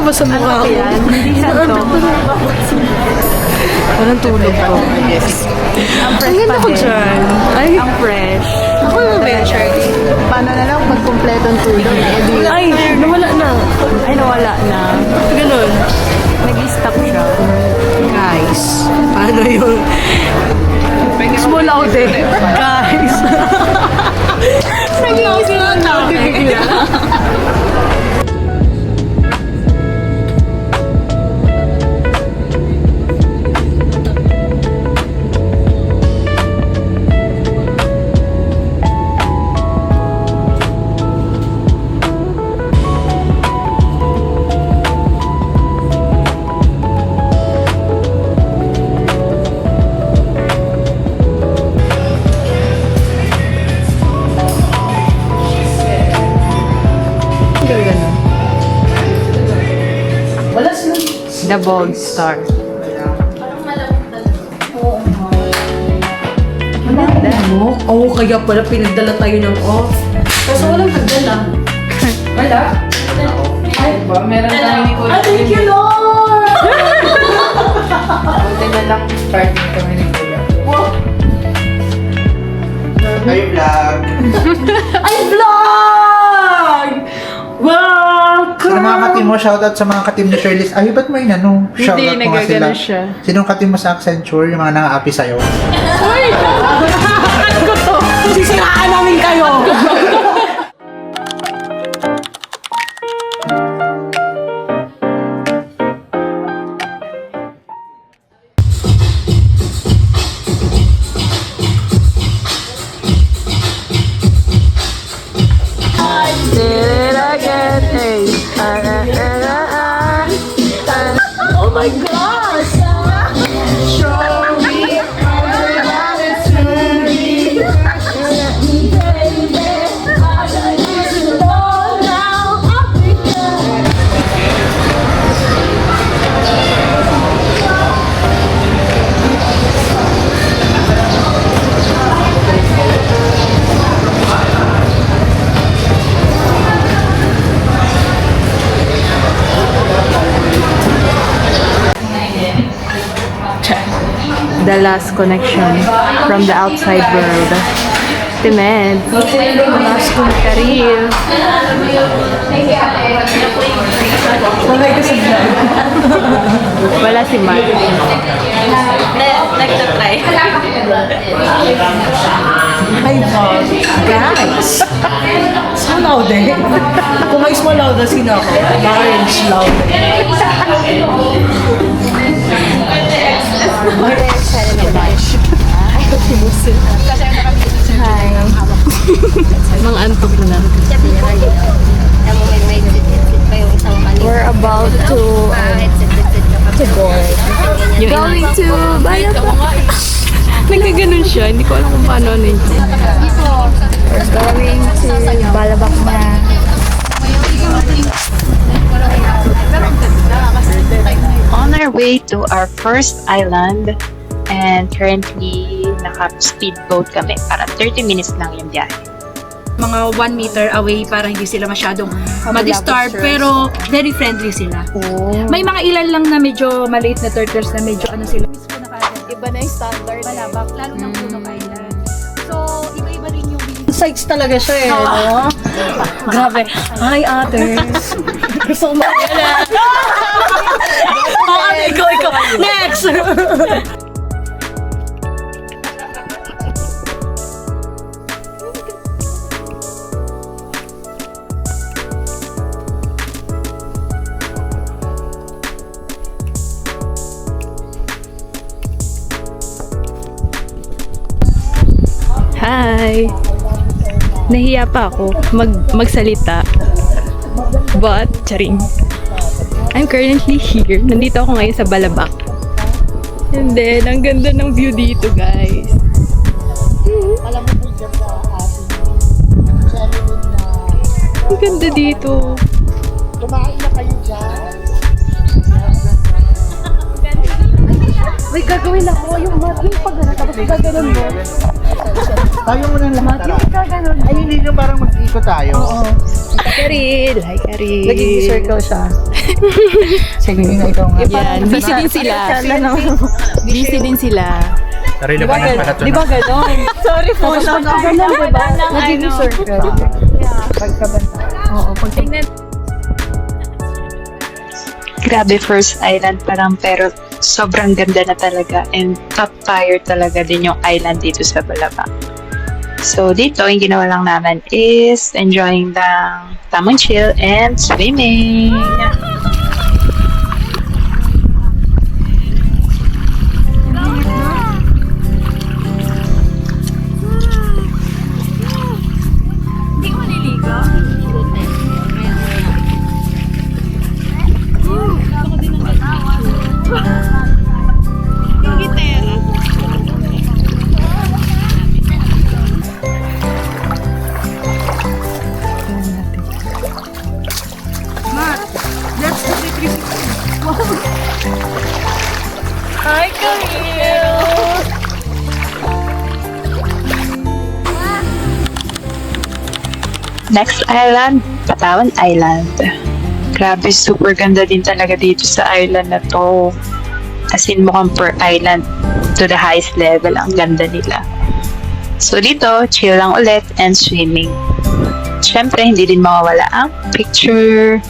ba sa mukha ko? Hindi siya to. Walang tulog ko. Yes. Ang Ang fresh ganda pa ko din. dyan. Ay, Ang fresh. ako yung ba, Charlie? Paano na lang pag kumpletong tulog? Ay, nawala na. Ay, nawala na. Ganun. Nag-stop siya. Guys, paano yung... Small out eh. Guys. Nag-iisip na tayo. The Bold Star. Oo, kaya pala pinagdala tayo ng off. Kaso walang nagdala. Wala? Ay, ba? Meron tayo ni Kuya. Thank you, Lord! Buti na lang starting kami ni Kuya. Ay, vlog! Ay, vlog! Wow! Sa mga katim mo, shoutout sa mga katim ni Shirley. Ay, ba't may shoutout mo nga sila? nagagano siya. Sinong katim mo sa Accenture? Yung mga nang-aapi sa'yo? Uy! Ano ko to? Sisiraan namin kayo! Did it again, hey. Oh my gosh! Show me everybody to me. The last connection from the outside world. Timed. Last Karil. Sabay ko sa vlog. Wala si Mark. Nagtatry. Hi, vlog. Guys! Small loud eh. Kung may small loud na sino ako, orange loud Hi. Mga antok na. We're about to board. Going to Balabak. Nagkaganon siya. Hindi ko alam kung paano ano yun. We're going to Balabak na. On our way to our first island, and currently naka-speedboat kami para 30 minutes lang yung biyahe. Mga 1 meter away para hindi sila masyadong ma-disturb, pero very friendly sila. May mga ilan lang na medyo maliit na turtles na medyo ano sila. Mismo na kagad. Iba na yung standard. Balabak, lalo ng Puno Island. So, iba-iba rin yung sites talaga siya eh, no? Grabe. Hi, others. Gusto ko makilala. Ikaw. Next! Hi! Nahiya pa ako magsalita. But, charing. I'm currently here. Nandito ako ngayon sa Balabak. And then, ang ganda ng view dito, guys. Alam mo po dyan sa atin, genuine na Ang ganda dito. kumain na kayo dyan. Wait, gagawin ako. Yung pag-gano'n, tapos gagano'n mo. Tayo muna lang. Yung gagano'n. Ay, hindi nyo parang mag-iwan. Ikot tayo. Oo. Karil! Hi, Karil! Naging circle siya. Sige nga, ikaw nga. Yan, busy din sila. Busy din sila. Sarili pa ng pala Di ba ganon? Sorry po. Ganon, di ba? Naging circle. Pagkabanta. Oo, pag Grabe, first island pa lang pero sobrang ganda na talaga and top tier talaga din yung island dito sa Balabac. So dito, yung ginawa lang namin is enjoying the tamang chill and swimming. Hi, Karil! Next island, Patawan Island. Grabe, super ganda din talaga dito sa island na to. As in, mukhang per island to the highest level. Ang ganda nila. So dito, chill lang ulit and swimming. Siyempre, hindi din mawawala ang picture.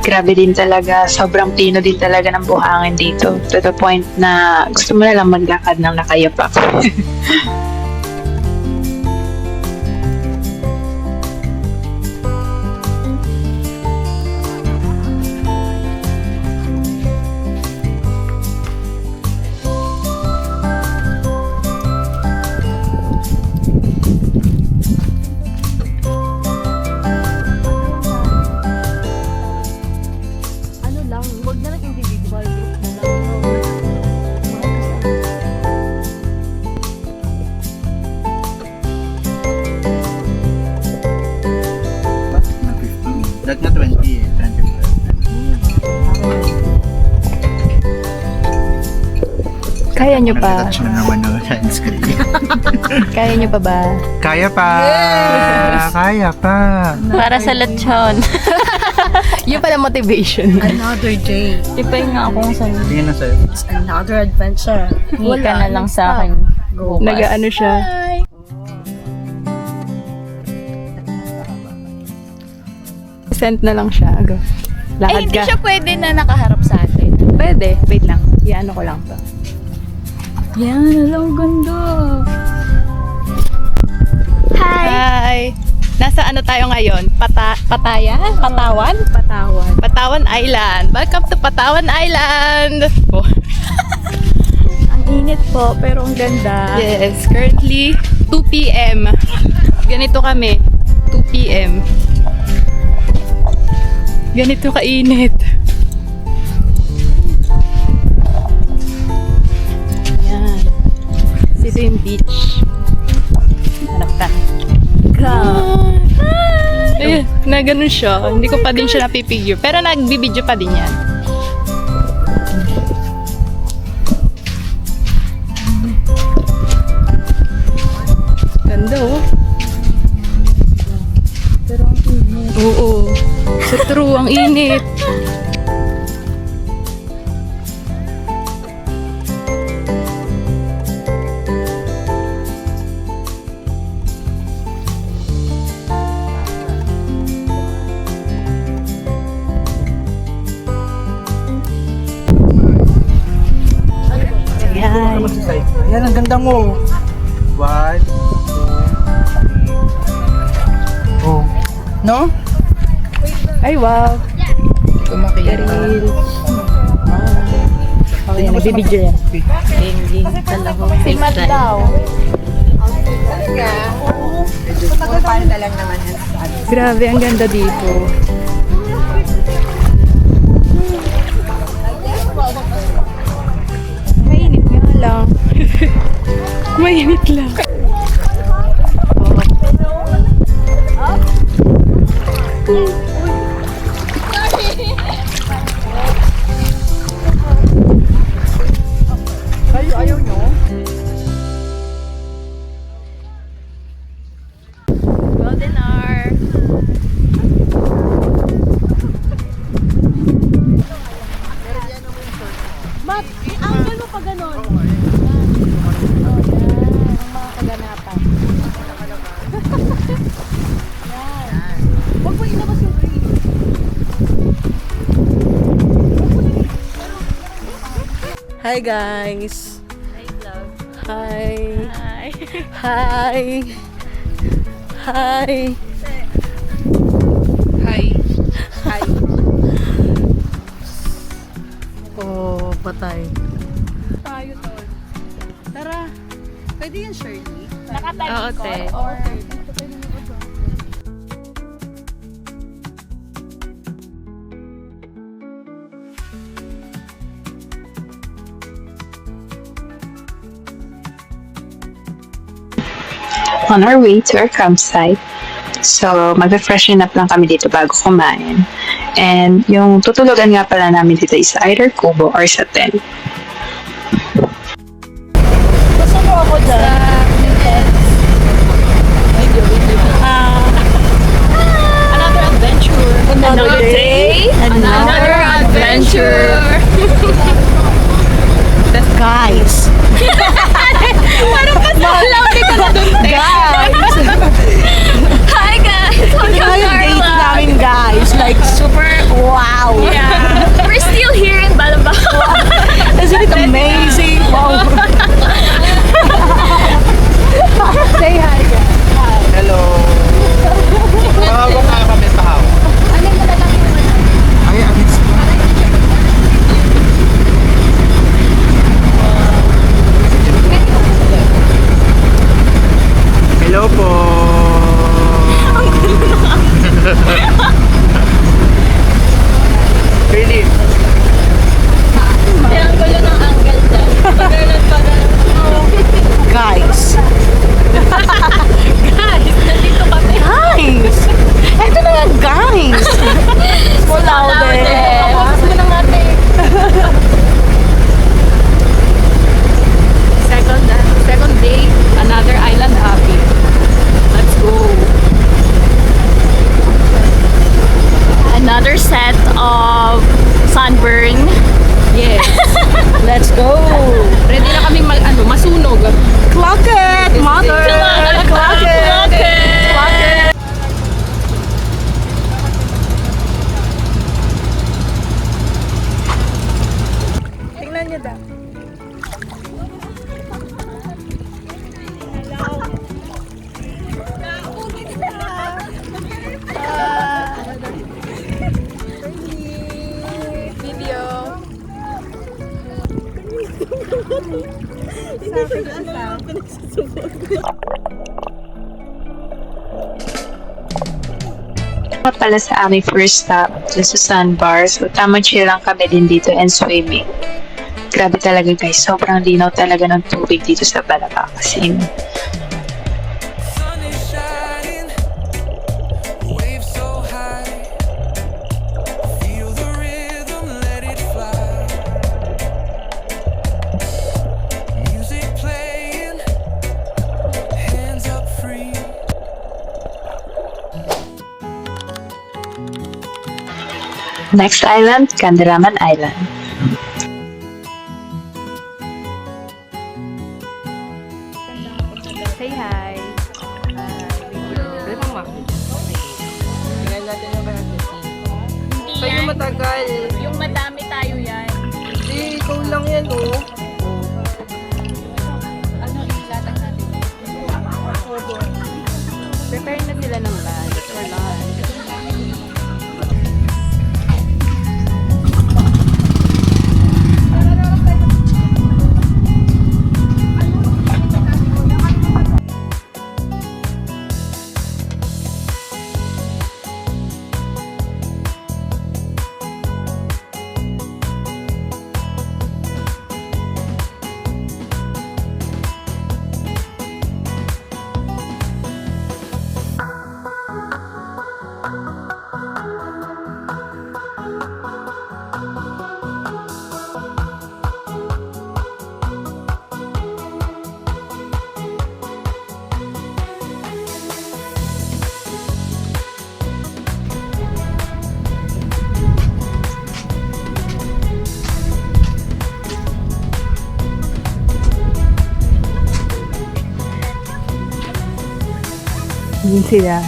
Grabe din talaga, sobrang pino din talaga ng buhangin dito. To the point na gusto mo na lang maglakad ng nakayapak. That na 20 eh. 25. Kaya nyo pa? Touch na naman no, sa screen. Kaya nyo pa ba? Kaya pa! Kaya pa! Para sa lechon. Yung pala motivation. Another day. Ipahinga akong sa Tingin na sa'yo. Another adventure. ka na lang sa akin. Bukas. Nag-ano siya. Send na lang siya. Go. Ay, Lakad hindi ka. siya pwede na nakaharap sa atin. Pwede. Wait lang. Iano ko lang to. Yan, alam ganda. Hi! Nasa ano tayo ngayon? Patayan? Patawan? Patawan. Patawan Island. Welcome to Patawan Island! Oh. Ang init po, pero ang ganda. Yes, currently 2 p.m. Ganito kami. 2 p.m. Ganito kainit. Yan. Dito yung beach. Hanap ka. Ayun, na ganun siya. Hindi ko pa din siya napipigure. Pero nagbibideo pa din yan. Ganda oh. Pero ang init. Oo. So true, ang init. Yan. Ayan, ang ganda mo. 1, 2, 3. Oh. No? Ay, wow. Tumakil. Karil. Okay, nagbibideo yan. Hindi talaga. Simat daw. Grabe, ang ganda dito. Mainit nga lang. Mainit lang. But, angle mo pa ganon. Mga kaganapan. Huwag mo ilabas yung green. Hi guys! Hi, love. Hi! Hi. Hi! Hi! Hi. Hi. Oh, patay. Tayo, tol. Tara. Pwede yan, Shirley? Oo, te. Or... On our way to our campsite. So, mag-freshen up lang kami dito bago kumain. And yung tutulugan nga pala namin dito is either kubo or sa tent. Gusto mo ako dyan? Another adventure. Another day. Another adventure. Guys! Malaki ka na dun, te. Guys! Hi, guys. Welcome to Ito yung our date vlog. namin guys. Like super wow! Yeah. We're still here in Balabac. Isn't it amazing? Wow! Say hi, guys. Hello! Pahawak nga kami, pahawak. Ay, agad sa Hello po! Philip! Ang gulo ng angle dyan. Pagalan. Guys! Guys, nandito kami. Guys! Ito na nga guys! Louder. Focus mo na nga, te. Second day, another island happy. Let's go. Another set of sunburn. Yes. Let's go! Ready na kaming masunog. Clock it! Mother! Clock it! Tingnan niyo daw. Ito pala sa aming first stop, dun sa sandbar. So, tamang chill lang kami din dito and swimming. Grabe talaga guys, sobrang linaw talaga ng tubig dito sa Balabac. Kasi Sun is shining, waves so high. Feel the rhythm, let it fly. Music playing, hands up free. next island, Candelaman Island. Say hi. Pwede mo makita. Tingnan natin yung Hindi yan. matagal. Yung madami tayo yan. Hindi, ikaw lang yan, oh. Ano, ilatag natin. Prepare na sila ng bag for lunch. din sila.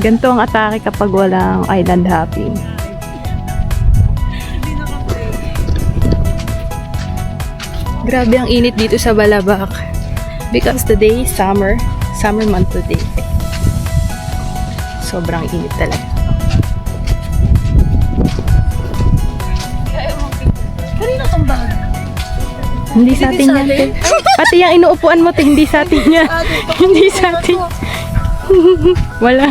Ganito ang atake kapag walang island hopping. Grabe ang init dito sa Balabac. Because today is summer month today. Sobrang init talaga. Hindi sa atin yan. Te. Pati yung inuupuan mo, te, hindi sa atin yan. Hindi sa atin. Wala.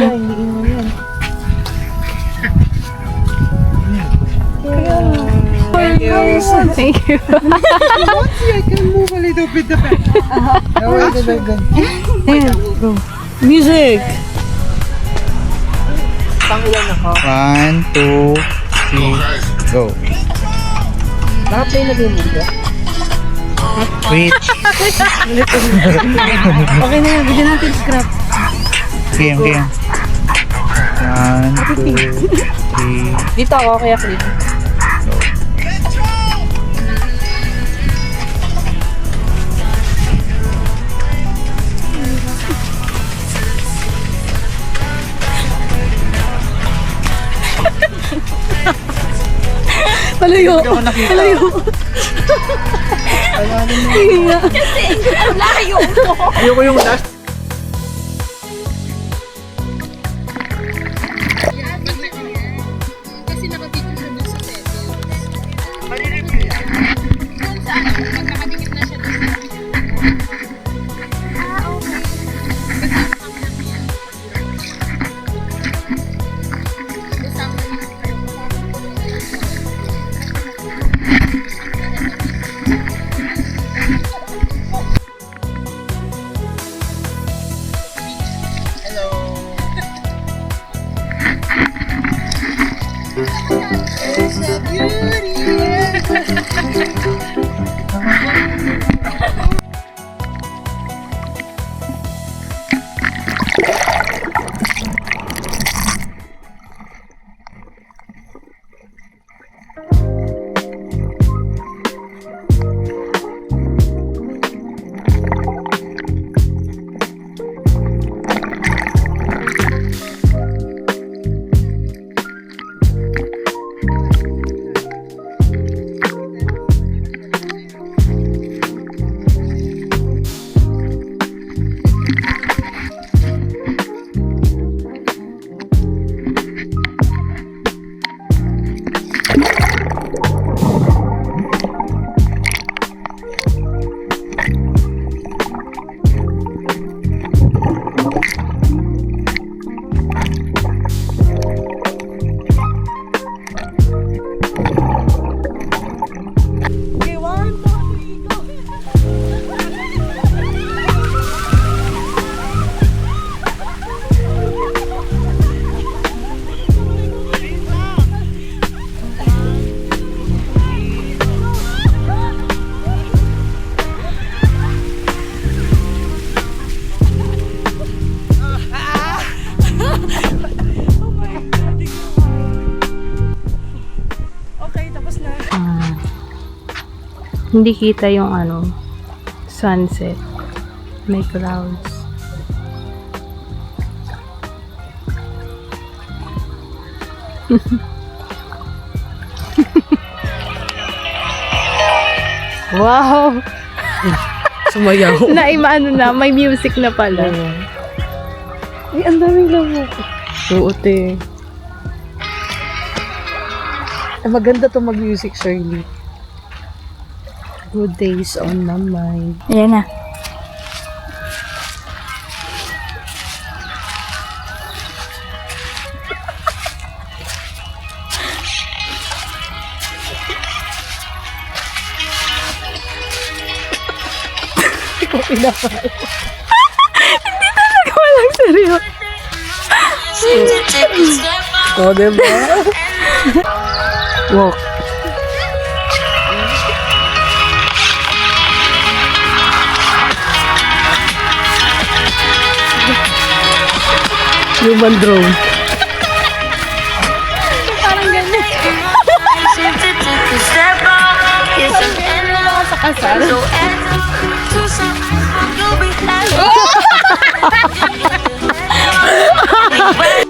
Thank you. I can move a little bit the back. Music! 1, 2, 3, go. Nakapay na din dito. Wait. Okay na yan, bigyan natin scrap. Game. 1, 2, 3. Dito ako, kaya clip. Malayo! Malayo! Ayoko yung last. Hindi kita yung sunset. May clouds. Wow! Sumayaw. Naimaano na, may music na pala. Ay, ang daming lamok. Oo, te. Ay, maganda to mag-music, Shirley. Good days on my mind. Ayan na. Hindi talaga walang seryo. O, diba? Walk. Human drone. Parang ganyan. Sa kasal. na.